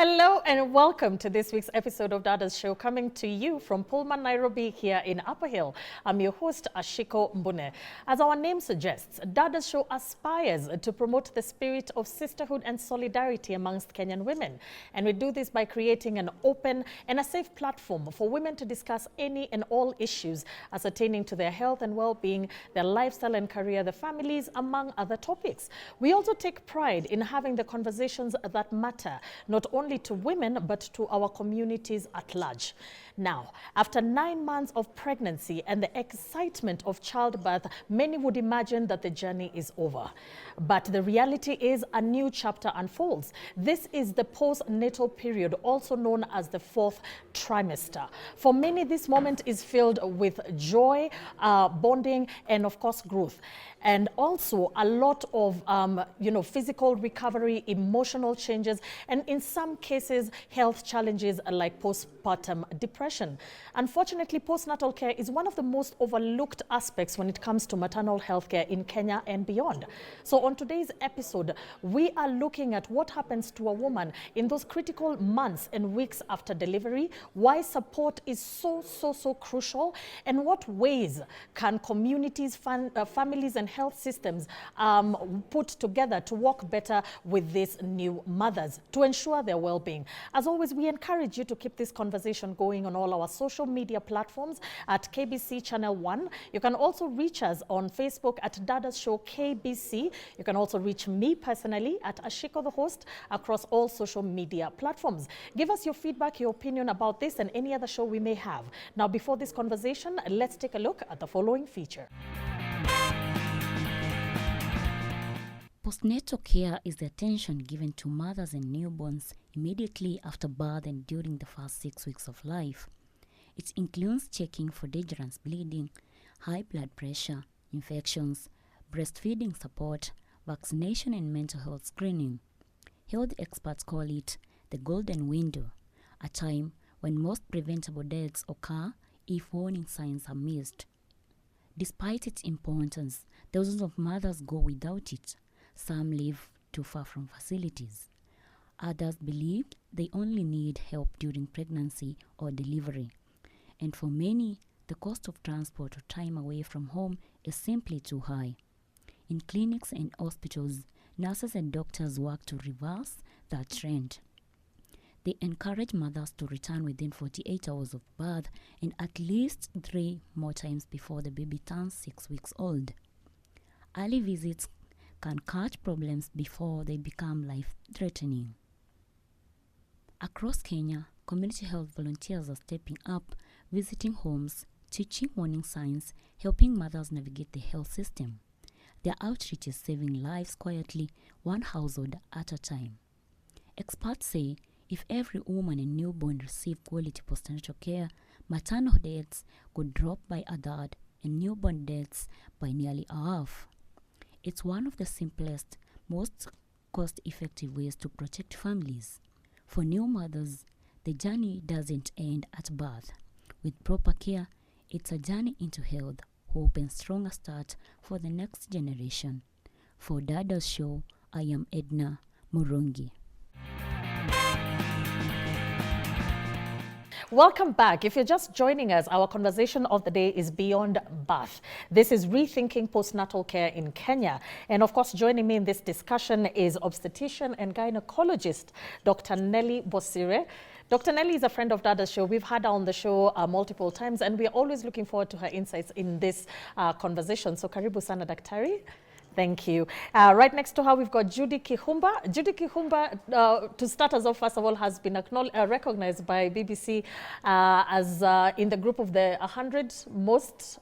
Hello and welcome to this week's episode of Dadas Show, coming to you from Pullman, Nairobi, here in Upper Hill. I'm your host, Ashiko Mbune. As our name suggests, Dadas Show aspires to promote the spirit of sisterhood and solidarity amongst Kenyan women. And we do this by creating an open and a safe platform for women to discuss any and all issues ascertaining to their health and well-being, their lifestyle and career, their families, among other topics. We also take pride in having the conversations that matter, not only to women, but to our communities at large. Now, after 9 months of pregnancy and the excitement of childbirth, many would imagine that the journey is over. But the reality is a new chapter unfolds. This is the postnatal period, also known as the fourth trimester. For many, this moment is filled with joy, bonding, and of course, growth. And also a lot of, physical recovery, emotional changes, and in some cases, health challenges like postpartum depression. Unfortunately, postnatal care is one of the most overlooked aspects when it comes to maternal health care in Kenya and beyond. So on today's episode, we are looking at what happens to a woman in those critical months and weeks after delivery, why support is so crucial, and what ways can communities, families, and health systems put together to work better with these new mothers to ensure their well-being. As always, we encourage you to keep this conversation going on all our social media platforms at KBC Channel 1. You can also reach us on Facebook at Dadas Show KBC. You can also reach me personally at Ashiko the host across all social media platforms. Give us your feedback, your opinion about this and any other show we may have. Now, before this conversation, let's take a look at the following feature. Postnatal care is the attention given to mothers and newborns immediately after birth and during the first 6 weeks of life. It includes checking for dangerous bleeding, high blood pressure, infections, breastfeeding support, vaccination and mental health screening. Health experts call it the golden window, a time when most preventable deaths occur if warning signs are missed. Despite its importance, thousands of mothers go without it. Some live too far from facilities. Others believe they only need help during pregnancy or delivery. And for many, the cost of transport or time away from home is simply too high. In clinics and hospitals, nurses and doctors work to reverse that trend. They encourage mothers to return within 48 hours of birth and at least 3 more times before the baby turns 6 weeks old. Early visits can catch problems before they become life-threatening. Across Kenya, community health volunteers are stepping up, visiting homes, teaching warning signs, helping mothers navigate the health system. Their outreach is saving lives quietly, one household at a time. Experts say if every woman and newborn received quality postnatal care, maternal deaths could drop by a third and newborn deaths by nearly a half. It's one of the simplest, most cost-effective ways to protect families. For new mothers, the journey doesn't end at birth. With proper care, it's a journey into health, hope, and stronger start for the next generation. For Dadas Show, I am Edna Murungi. Welcome back. If you're just joining us, our conversation of the day is Beyond Birth. This is Rethinking Postnatal Care in Kenya. And of course, joining me in this discussion is obstetrician and gynecologist, Dr. Nelly Bosire. Dr. Nelly is a friend of Dadas Show. We've had her on the show multiple times, and we're always looking forward to her insights in this conversation. So karibu sana, Daktari. Thank you. Right next to her, we've got Judy Kihumba. Judy Kihumba, to start us off, first of all, has been recognized by BBC as in the group of the 100 most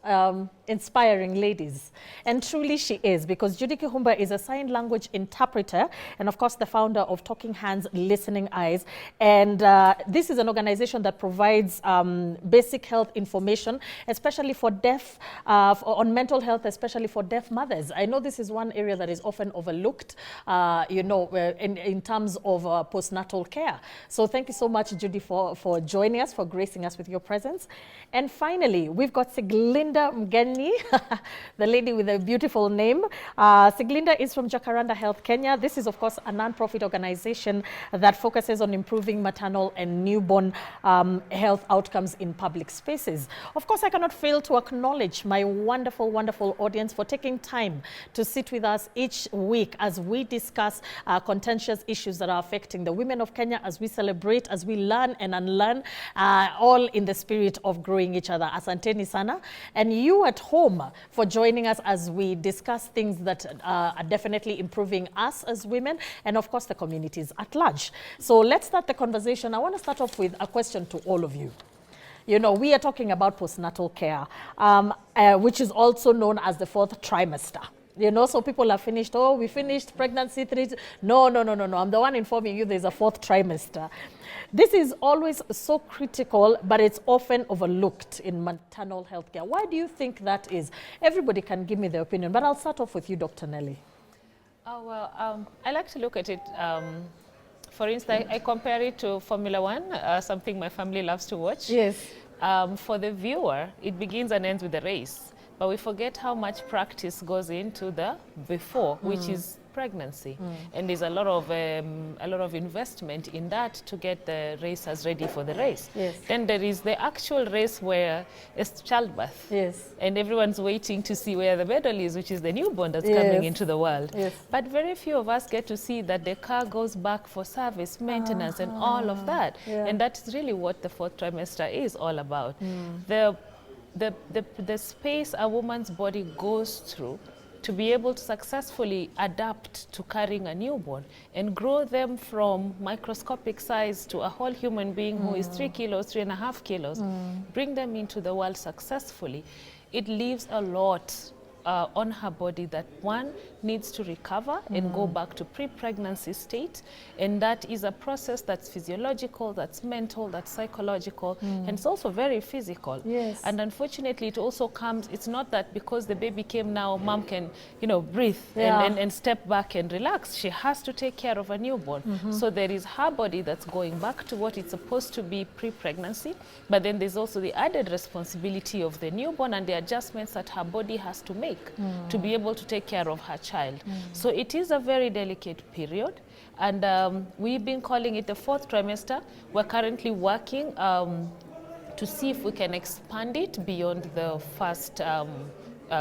inspiring ladies. And truly she is, because Judy Kihumba is a sign language interpreter and, of course, the founder of Talking Hands, Listening Eyes. And this is an organization that provides basic health information, especially for deaf, on mental health, especially for deaf mothers. I know this is is one area that is often overlooked, in terms of postnatal care. So thank you so much, Judy, for joining us, for gracing us with your presence. And finally, we've got Siglinda Mgeni, the lady with a beautiful name. Siglinda is from Jacaranda Health Kenya. This is, of course, a non-profit organization that focuses on improving maternal and newborn health outcomes in public spaces. Of course, I cannot fail to acknowledge my wonderful, wonderful audience for taking time to sit with us each week as we discuss contentious issues that are affecting the women of Kenya, as we celebrate, as we learn and unlearn, all in the spirit of growing each other. Asanteni sana. And you at home for joining us as we discuss things that are definitely improving us as women and, of course, the communities at large. So let's start the conversation. I want to start off with a question to all of you. You know, we are talking about postnatal care, which is also known as the fourth trimester. You know, so people are finished. Oh, we finished pregnancy 3. No. I'm the one informing you there's a fourth trimester. This is always so critical, but it's often overlooked in maternal health care. Why do you think that is? Everybody can give me their opinion, but I'll start off with you, Dr. Nelly. Oh, well, I like to look at it. For instance, I compare it to Formula One, something my family loves to watch. Yes. For the viewer, it begins and ends with the race. But we forget how much practice goes into the before, which is pregnancy. And there's a lot of investment in that to get the racers ready for the race. Yes. Then there is the actual race where it's childbirth. Yes. And everyone's waiting to see where the medal is, which is the newborn that's coming into the world. Yes. But very few of us get to see that the car goes back for service, maintenance, and all of that. Yeah. And that's really what the fourth trimester is all about. The space a woman's body goes through to be able to successfully adapt to carrying a newborn and grow them from microscopic size to a whole human being who is 3 kilos, 3.5 kilos, bring them into the world successfully. It leaves a lot on her body that one needs to recover and go back to pre-pregnancy state, and that is a process that's physiological, that's mental, that's psychological, and it's also very physical. Yes. And unfortunately, it also comes, it's not that because the baby came now, mom can, breathe and step back and relax. She has to take care of a newborn. So there is her body that's going back to what it's supposed to be pre-pregnancy, but then there's also the added responsibility of the newborn and the adjustments that her body has to make to be able to take care of her child. So it is a very delicate period, and we've been calling it the fourth trimester. We're currently working to see if we can expand it beyond the first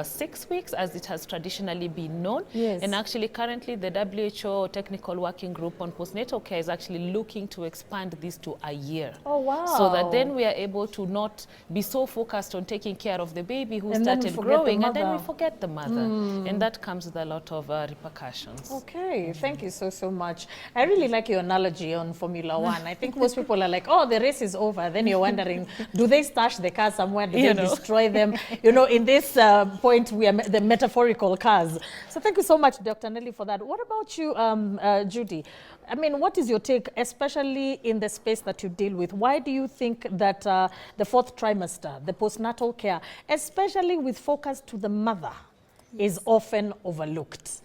6 weeks, as it has traditionally been known. Yes. And actually currently the WHO Technical Working Group on Postnatal Care is actually looking to expand this to a year. Oh, wow. So that then we are able to not be so focused on taking care of the baby who And then we started forget the growing, and then mother. we forget the mother. And that comes with a lot of repercussions. Okay, thank you so much. I really like your analogy on Formula One. I think most people are like, oh, the race is over. Then you're wondering, do they stash the cars somewhere? Do they destroy them? In this point, we are the metaphorical cars. So thank you so much, Dr. Nelly, for that. What about you, Judy? I mean, what is your take, especially in the space that you deal with? Why do you think that the fourth trimester, the postnatal care, especially with focus to the mother, is often overlooked?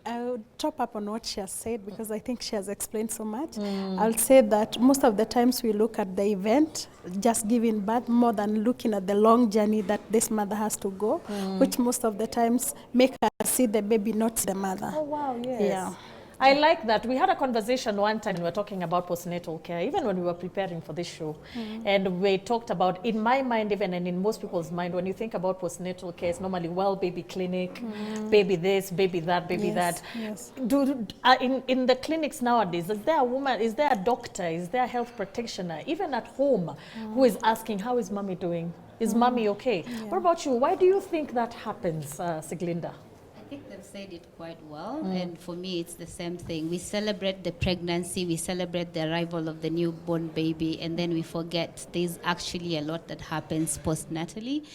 I would top up on what she has said because I think she has explained so much. I'll say that most of the times we look at the event, just giving birth, more than looking at the long journey that this mother has to go, which most of the times make her see the baby, not the mother. Oh, wow, yes. Yeah. I like that. We had a conversation one time, we were talking about postnatal care, even when we were preparing for this show. And we talked about, in my mind even, and in most people's mind, when you think about postnatal care, it's normally, well, baby clinic, baby this, baby that, baby that. Yes. In the clinics nowadays, is there a woman, is there a doctor, is there a health practitioner, even at home, who is asking, how is mommy doing? Is mommy okay? Yeah. What about you? Why do you think that happens, Siglinda? I think they've said it quite well, and for me it's the same thing. We celebrate the pregnancy, we celebrate the arrival of the newborn baby, and then we forget there's actually a lot that happens postnatally.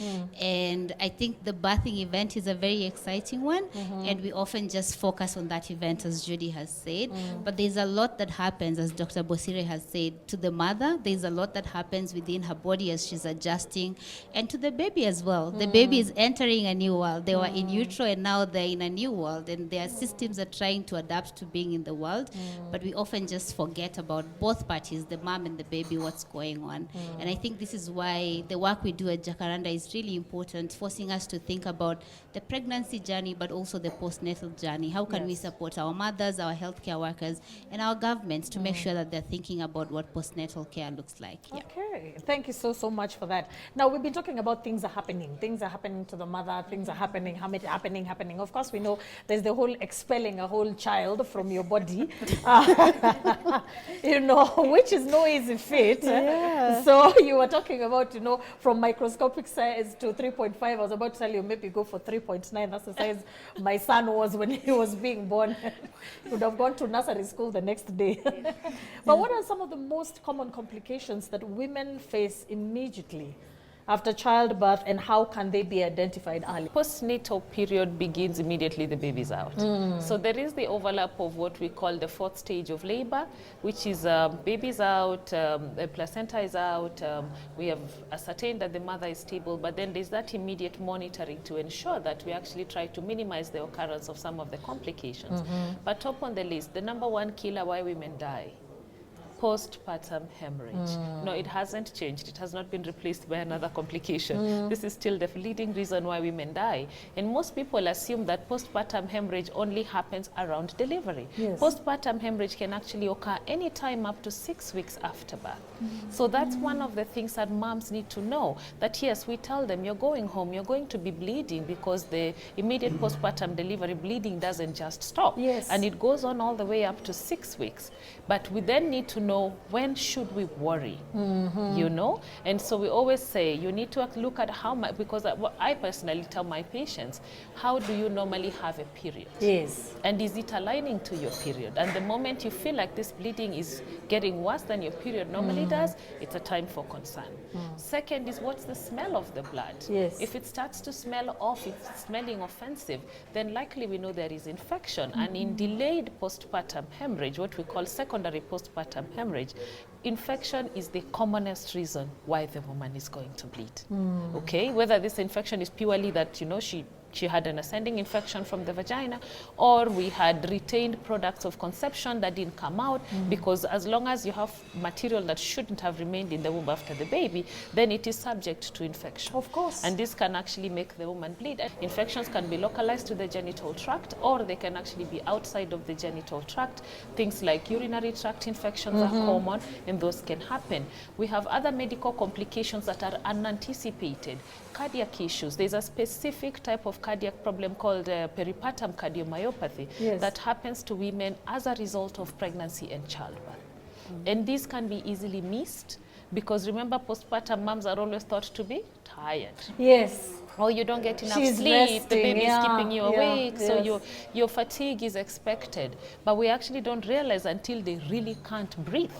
And I think the birthing event is a very exciting one, and we often just focus on that event, as Judy has said. But there's a lot that happens, as Dr. Bosire has said, to the mother. There's a lot that happens within her body as she's adjusting, and to the baby as well. The baby is entering a new world. They were in utero, and now the they're in a new world and their systems are trying to adapt to being in the world, but we often just forget about both parties, the mom and the baby, what's going on. And I think this is why the work we do at Jacaranda is really important, forcing us to think about the pregnancy journey, but also the postnatal journey. How can we support our mothers, our healthcare workers, and our governments to make sure that they're thinking about what postnatal care looks like? Okay, thank you so much for that. Now, we've been talking about things are happening to the mother, things are happening. Of course, we know there's the whole expelling a whole child from your body, you know, which is no easy feat. So you were talking about, you know, from microscopic size to 3.5. I was about to tell you maybe go for 3.9. That's the size my son was when he was being born. He would have gone to nursery school the next day. But what are some of the most common complications that women face immediately after childbirth, and how can they be identified early? Postnatal period begins immediately the baby's out. So there is the overlap of what we call the fourth stage of labor, which is baby's out, the placenta is out, we have ascertained that the mother is stable, but then there's that immediate monitoring to ensure that we actually try to minimize the occurrence of some of the complications. But top on the list, the number one killer why women die: postpartum hemorrhage. No, it hasn't changed. It has not been replaced by another complication. This is still the leading reason why women die. And most people assume that postpartum hemorrhage only happens around delivery. Postpartum hemorrhage can actually occur any time up to 6 weeks after birth. So that's one of the things that moms need to know, that yes, we tell them you're going home, you're going to be bleeding, because the immediate postpartum delivery bleeding doesn't just stop. And it goes on all the way up to 6 weeks. But we then need to know, when should we worry, you know? And so we always say you need to look at how much, because I personally tell my patients, how do you normally have a period? And is it aligning to your period? And the moment you feel like this bleeding is getting worse than your period normally does, it's a time for concern. Second is, what's the smell of the blood? If it starts to smell off, if it's smelling offensive, then likely we know there is infection. And in delayed postpartum hemorrhage, what we call secondary postpartum hemorrhage, infection is the commonest reason why the woman is going to bleed. Okay, whether this infection is purely that, you know, she had an ascending infection from the vagina, or we had retained products of conception that didn't come out, because as long as you have material that shouldn't have remained in the womb after the baby, then it is subject to infection. Of course. And this can actually make the woman bleed. Infections can be localized to the genital tract, or they can actually be outside of the genital tract. Things like urinary tract infections are common, and those can happen. We have other medical complications that are unanticipated. Cardiac issues. There's a specific type of cardiac problem called peripartum cardiomyopathy that happens to women as a result of pregnancy and childbirth. And these can be easily missed, because remember, postpartum moms are always thought to be tired. Or you don't get enough sleep, the baby is keeping you awake, so your fatigue is expected. But we actually don't realize until they really can't breathe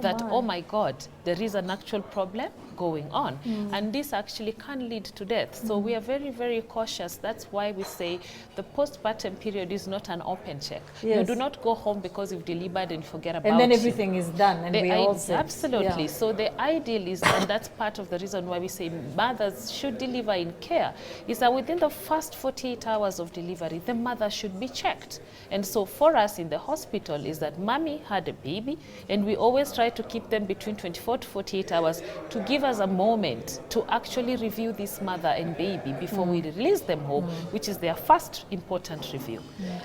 that, oh my God, there is an actual problem going on. And this actually can lead to death. So we are very, very cautious. That's why we say the postpartum period is not an open check. You do not go home because you've delivered and forget about it. And then everything is done, and we all set. Absolutely. So the ideal is, and that's part of the reason why we say mothers should deliver in care, is that within the first 48 hours of delivery, the mother should be checked. And so for us in the hospital is that mommy had a baby, and we always try to keep them between 24 to 48 hours to give us a moment to actually review this mother and baby before we release them home, which is their first important review.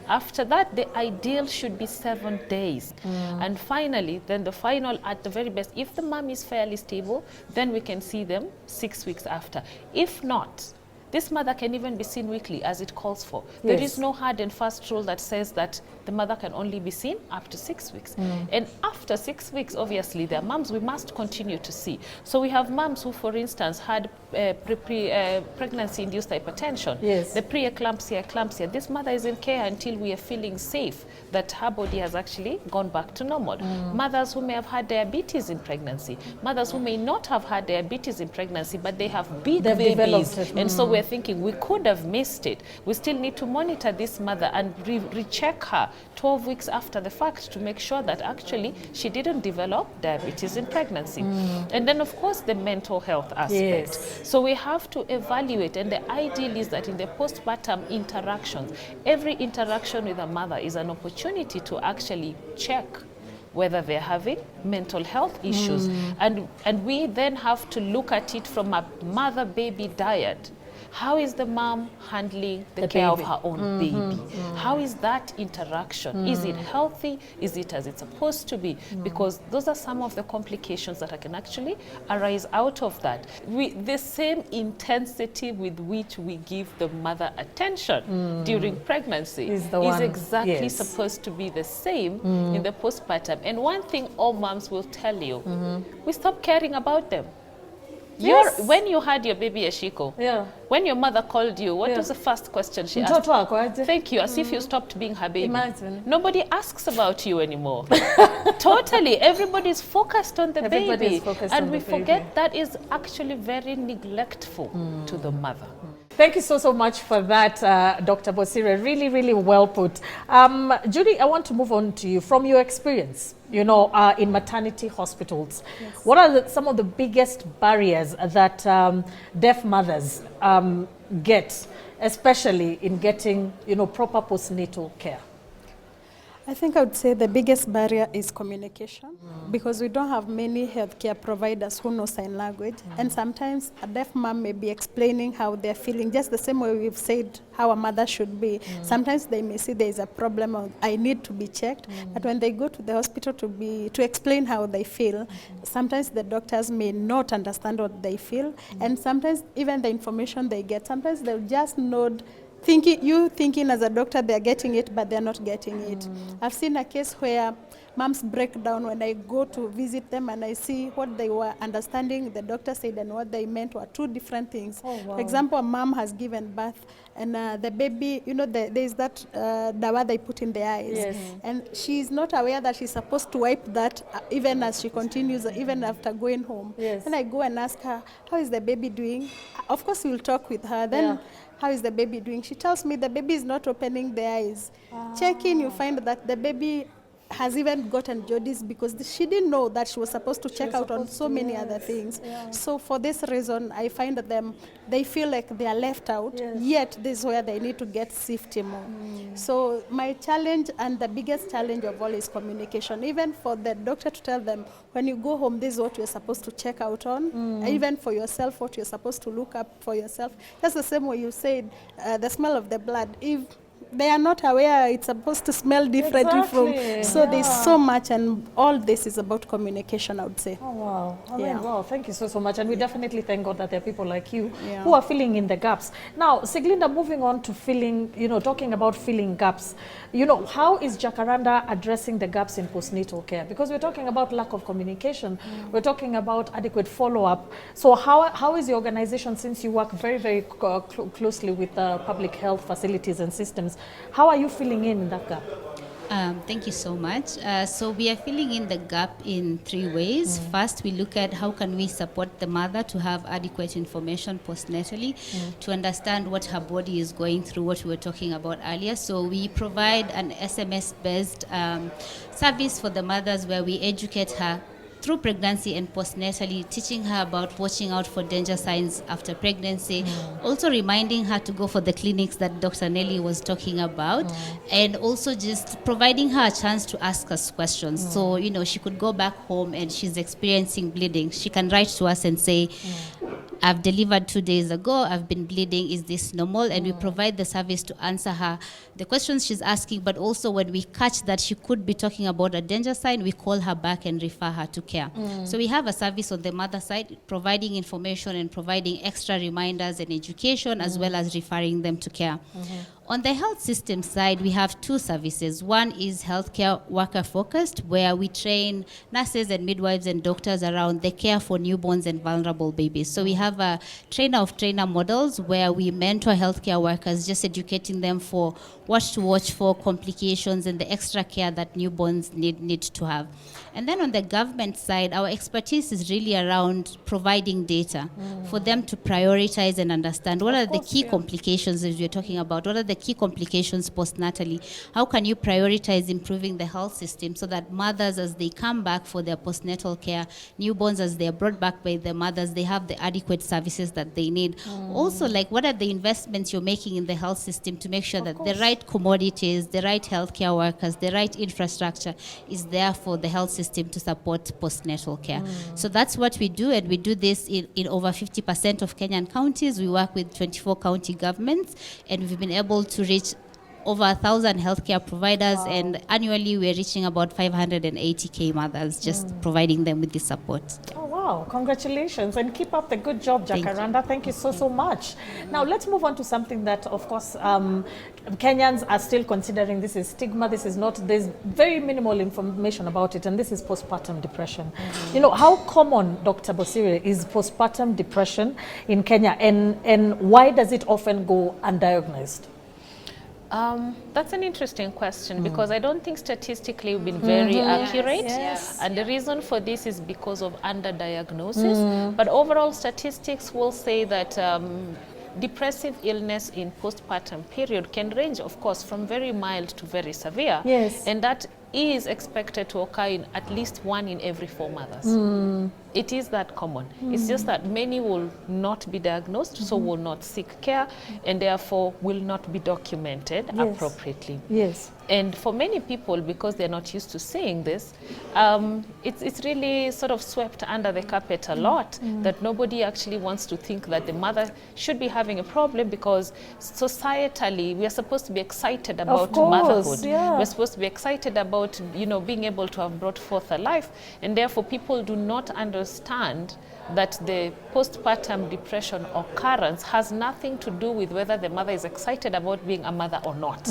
After that, the ideal should be 7 days. And finally, then the final, at the very best, if the mom is fairly stable, then we can see them 6 weeks after. If not, this mother can even be seen weekly as it calls for. There is no hard and fast rule that says that the mother can only be seen up to 6 weeks. And after 6 weeks, obviously, there are moms we must continue to see. So we have moms who, for instance, had pregnancy-induced hypertension, the eclampsia. This mother is in care until we are feeling safe that her body has actually gone back to normal. Mothers who may have had diabetes in pregnancy, mothers who may not have had diabetes in pregnancy, but they have big babies. And so we're thinking we could have missed it. We still need to monitor this mother and recheck her 12 weeks after the fact to make sure that actually she didn't develop diabetes in pregnancy. And then, of course, the mental health aspect. Yes. So we have to evaluate, and the ideal is that in the postpartum interactions, every interaction with a mother is an opportunity to actually check whether they're having mental health issues. And we then have to look at it from a mother-baby dyad. How is the mom handling the care of her own baby? How is that interaction? Is it healthy? Is it as it's supposed to be? Because those are some of the complications that can actually arise out of that. The same intensity with which we give the mother attention during pregnancy is exactly supposed to be the same in the postpartum. And one thing all moms will tell you, we stop caring about them. Yes. When you had your baby Ashiko, when your mother called you, what was the first question she asked? Thank you, as if you stopped being her baby. Imagine. Nobody asks about you anymore. Totally, everybody's focused on the baby. And we forget that is actually very neglectful to the mother. Thank you so much for that, Dr. Bosire. Really, really well put. Judy, I want to move on to you. From your experience, you know, in maternity hospitals, what are some of the biggest barriers that deaf mothers get, especially in getting, you know, proper postnatal care? I think I would say the biggest barrier is communication, because we don't have many healthcare providers who know sign language. And sometimes a deaf mom may be explaining how they're feeling, just the same way we've said how a mother should be. Sometimes they may see there is a problem or I need to be checked. But when they go to the hospital to explain how they feel, sometimes the doctors may not understand what they feel. And sometimes even the information they get, sometimes they'll just nod, thinking as a doctor they're getting it, but they're not getting it. I've seen a case where moms break down when I go to visit them and I see what they were understanding, the doctor said, and what they meant were two different things. For example, a mom has given birth and the baby, you know, there's that dawa they put in the eyes. And she's not aware that she's supposed to wipe that even as she continues, even after going home. And I go and ask her, how is the baby doing? Of course, we'll talk with her. Then how is the baby doing? She tells me the baby is not opening the eyes. Check in, you find that the baby has even gotten jaundice because she didn't know that she was supposed to check out on so many other things. So for this reason, I find that they feel like they are left out, yet this is where they need to get safety more. So my challenge, and the biggest challenge of all, is communication. Even for the doctor to tell them, when you go home, this is what you're supposed to check out on. Even for yourself, what you're supposed to look up for yourself. That's the same way you said, the smell of the blood. If they are not aware, it's supposed to smell differently from. So there's so much, and all this is about communication, I would say. Oh, wow. I mean, wow, thank you so much. And we definitely thank God that there are people like you who are filling in the gaps. Now, Siglinda, moving on to filling, you know, talking about filling gaps, you know, how is Jacaranda addressing the gaps in postnatal care? Because we're talking about lack of communication. We're talking about adequate follow-up. So how is the organization, since you work very, very closely with public health facilities and systems, how are you filling in that gap? Thank you so much. So we are filling in the gap in 3 ways. First, we look at how can we support the mother to have adequate information postnatally, to understand what her body is going through, what we were talking about earlier. So we provide an SMS-based service for the mothers where we educate her through pregnancy and postnatally, teaching her about watching out for danger signs after pregnancy, also reminding her to go for the clinics that Dr. Nelly was talking about, and also just providing her a chance to ask us questions. So, you know, she could go back home and she's experiencing bleeding. She can write to us and say, I've delivered 2 days ago, I've been bleeding, is this normal? And we provide the service to answer her the questions she's asking, but also when we catch that she could be talking about a danger sign, we call her back and refer her to care. So we have a service on the mother side, providing information and providing extra reminders and education, as well as referring them to care. On the health system side, we have 2 services. One is healthcare worker focused, where we train nurses and midwives and doctors around the care for newborns and vulnerable babies. So we have a trainer of trainer models where we mentor healthcare workers, just educating them for what to watch for, complications, and the extra care that newborns need to have. And then on the government side, our expertise is really around providing data for them to prioritize and understand what are the key complications that we're talking about, what are the key complications postnatally. How can you prioritize improving the health system so that mothers, as they come back for their postnatal care, newborns as they are brought back by their mothers, they have the adequate services that they need. Also, like, what are the investments you're making in the health system to make sure that the right commodities, the right healthcare workers, the right infrastructure is there for the health system to support postnatal care. So that's what we do, and we do this in over 50% of Kenyan counties. We work with 24 county governments, and we've been able to reach over 1,000 healthcare providers, and annually we're reaching about 580K mothers, just providing them with this support. Oh, wow. Congratulations, and keep up the good job, Jacaranda. Thank you so much. Now, let's move on to something that, of course, Kenyans are still considering. This is stigma. This is not, there's very minimal information about it, and this is postpartum depression. You know, how common, Dr. Bosire, is postpartum depression in Kenya, and why does it often go undiagnosed? That's an interesting question, because I don't think statistically we've been very accurate. Yes. And the reason for this is because of underdiagnosis. But overall statistics will say that depressive illness in postpartum period can range, of course, from very mild to very severe. Yes. And that is expected to occur in at least 1 in every 4 mothers. It is that common. It's just that many will not be diagnosed, so will not seek care, and therefore will not be documented appropriately. Yes. And for many people, because they're not used to seeing this, it's really sort of swept under the carpet a lot, that nobody actually wants to think that the mother should be having a problem, because societally we are supposed to be excited about motherhood. We're supposed to be excited about, you know, being able to have brought forth a life, and therefore people do not understand that the postpartum depression occurrence has nothing to do with whether the mother is excited about being a mother or not.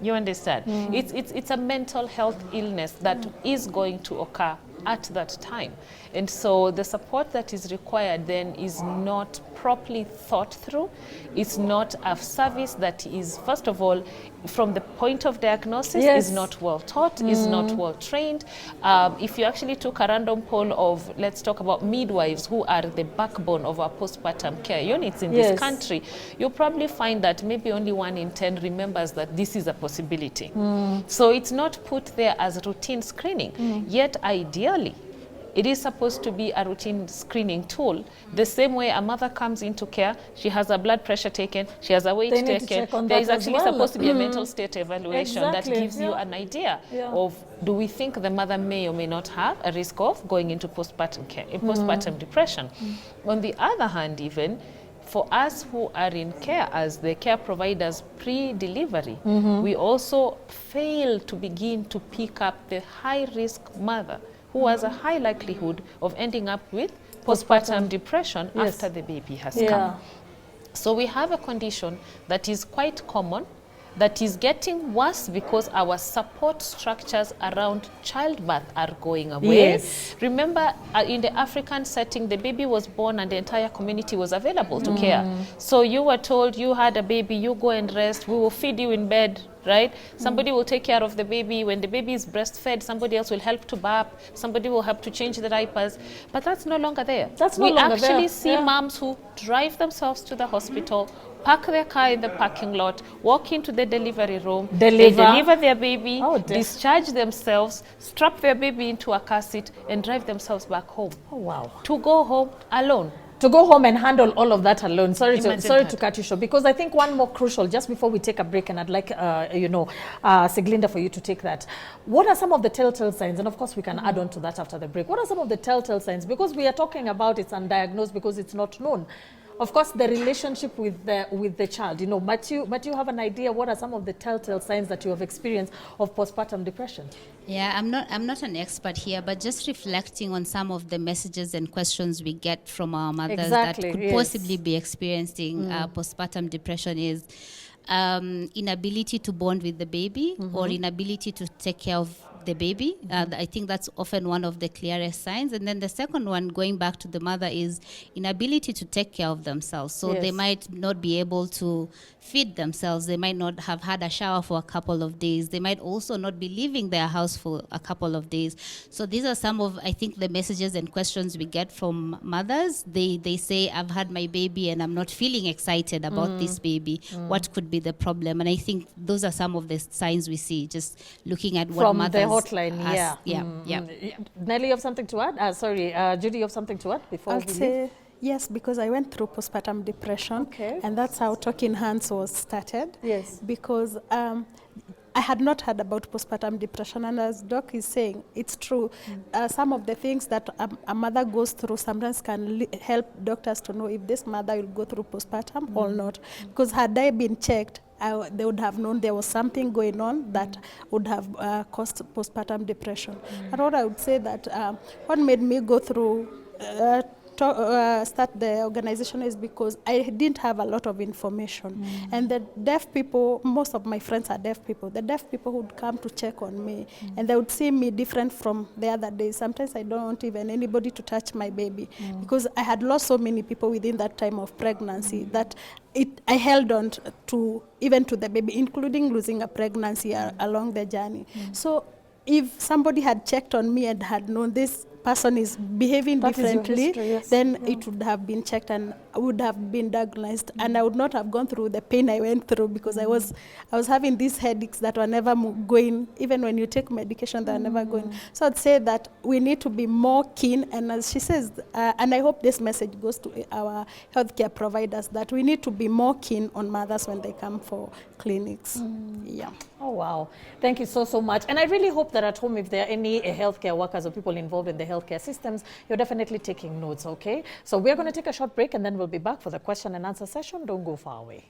You understand? It's a mental health illness that is going to occur at that time. And so the support that is required then is not properly thought through. It's not a service that is, first of all, from the point of diagnosis, is not well taught, is not well trained. If you actually took a random poll of, let's talk about midwives, who are the backbone of our postpartum care units in this country, you'll probably find that maybe only 1 in 10 remembers that this is a possibility. So it's not put there as routine screening, yet ideally, it is supposed to be a routine screening tool. The same way a mother comes into care, she has a blood pressure taken, she has a weight taken. There is actually supposed to be a mental state evaluation that gives you an idea of, do we think the mother may or may not have a risk of going into postpartum care, postpartum depression. On the other hand, even for us who are in care as the care providers pre-delivery, we also fail to begin to pick up the high-risk mother who has a high likelihood of ending up with postpartum depression after the baby has come. So we have a condition that is quite common, that is getting worse because our support structures around childbirth are going away. Remember, in the African setting, the baby was born and the entire community was available to care. So you were told you had a baby, you go and rest, we will feed you in bed, right? Somebody will take care of the baby. When the baby is breastfed, somebody else will help to burp, somebody will help to change the diapers. But that's no longer there. We actually see moms who drive themselves to the hospital, park their car in the parking lot, walk into the delivery room, they deliver their baby, discharge themselves, strap their baby into a car seat, and drive themselves back home. To go home alone. To go home and handle all of that alone. Sorry to cut you short, because I think one more crucial, just before we take a break, and I'd like, Siglinda, for you to take that. What are some of the telltale signs? And of course, we can add on to that after the break. What are some of the telltale signs? Because we are talking about it's undiagnosed because it's not known. Of course, the relationship with the child. You know, Matthew, have an idea what are some of the telltale signs that you have experienced of postpartum depression? Yeah, I'm not an expert here, but just reflecting on some of the messages and questions we get from our mothers that could possibly be experiencing postpartum depression is inability to bond with the baby or inability to take care of the baby. I think that's often one of the clearest signs. And then the second one, going back to the mother, is inability to take care of themselves. So they might not be able to feed themselves. They might not have had a shower for a couple of days. They might also not be leaving their house for a couple of days. So these are some of, I think, the messages and questions we get from mothers. They say, I've had my baby and I'm not feeling excited about this baby. What could be the problem? And I think those are some of the signs we see, just looking at what from mothers the hotline. ask. Nelly, you have something to add? Judy, you have something to add before I'll we leave? say yes, because I went through postpartum depression. Okay. And that's how Talking Hands was started. Yes. Because I had not heard about postpartum depression, and as Doc is saying, it's true. Some of the things that a mother goes through sometimes can help doctors to know if this mother will go through postpartum or not. Because had I been checked, they would have known there was something going on that would have caused postpartum depression. And what I would say that what made me go through start the organization is because I didn't have a lot of information. And the deaf people, most of my friends are deaf people. The deaf people would come to check on me and they would see me different from the other days. Sometimes I don't want even anybody to touch my baby because I had lost so many people within that time of pregnancy that I held on to even to the baby, including losing a pregnancy along the journey. So if somebody had checked on me and had known this person is behaving differently, then it would have been checked and would have been diagnosed, and I would not have gone through the pain I went through because I was having these headaches that were never going. Even when you take medication, they are never going. So I'd say that we need to be more keen, and as she says, and I hope this message goes to our healthcare providers, that we need to be more keen on mothers when they come for clinics. Yeah. Oh, wow. Thank you so much. And I really hope that at home, if there are any healthcare workers or people involved in the healthcare systems, you're definitely taking notes, okay? So we're going to take a short break and then we'll be back for the question and answer session. Don't go far away.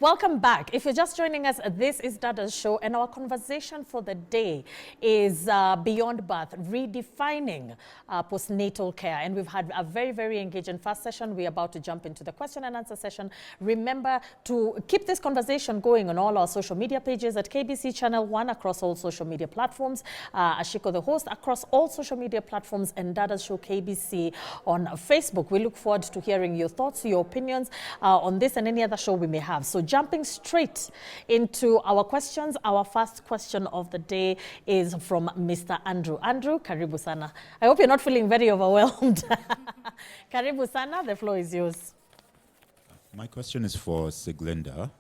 Welcome back. If you're just joining us, this is Dadas Show, and our conversation for the day is Beyond Birth, redefining postnatal care. And we've had a very, very engaging first session. We're about to jump into the question and answer session. Remember to keep this conversation going on all our social media pages at KBC Channel 1 across all social media platforms, Ashiko the host across all social media platforms, and Dadas Show KBC on Facebook. We look forward to hearing your thoughts, your opinions on this and any other show we may have. So jumping straight into our questions, our first question of the day is from Mr. Andrew. Andrew, karibu sana. I hope you're not feeling very overwhelmed. Karibu sana, the floor is yours. My question is for Siglinda.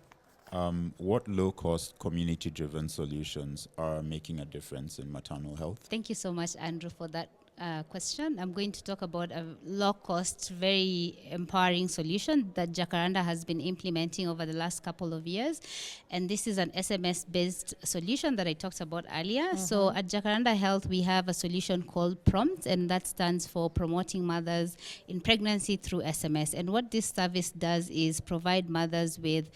What low-cost, community-driven solutions are making a difference in maternal health? Thank you so much, Andrew, for that question. I'm going to talk about a low-cost, very empowering solution that Jacaranda has been implementing over the last couple of years. And this is an SMS-based solution that I talked about earlier. So at Jacaranda Health, we have a solution called Prompt, and that stands for Promoting Mothers in Pregnancy Through SMS. And what this service does is provide mothers with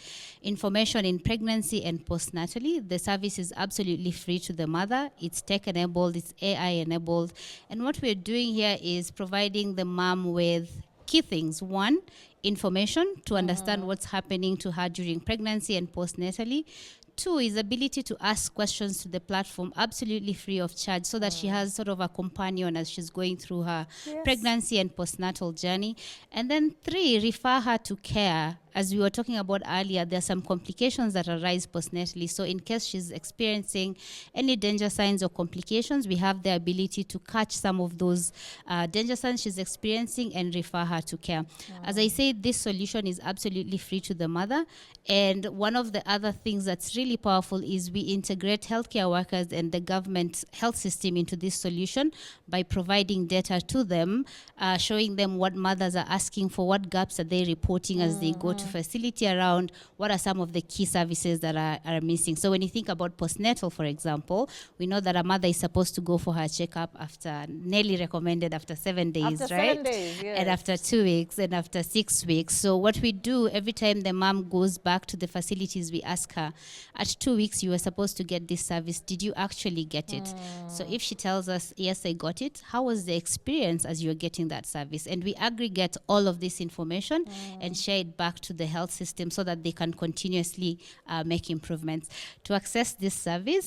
information in pregnancy and postnatally. The service is absolutely free to the mother. It's tech-enabled, it's AI-enabled. And what we're doing here is providing the mom with key things. One, information to understand what's happening to her during pregnancy and postnatally. Two is ability to ask questions to the platform absolutely free of charge, so that she has sort of a companion as she's going through her pregnancy and postnatal journey. And then three, refer her to care. As we were talking about earlier, there are some complications that arise postnatally. So in case she's experiencing any danger signs or complications, we have the ability to catch some of those danger signs she's experiencing and refer her to care. As I said Today, this solution is absolutely free to the mother. And one of the other things that's really powerful is we integrate healthcare workers and the government health system into this solution by providing data to them, showing them what mothers are asking for, what gaps are they reporting as they go to facility around, what are some of the key services that are missing. So when you think about postnatal, for example, we know that a mother is supposed to go for her checkup after, Nelly recommended after 7 days, After right? 7 days, yes. And after 2 weeks and after 6 weeks. So what we do every time the mom goes back to the facilities, we ask her, at 2 weeks you were supposed to get this service. Did you actually get it? So if she tells us, yes, I got it, how was the experience as you were getting that service? And we aggregate all of this information and share it back to the health system so that they can continuously make improvements. To access this service,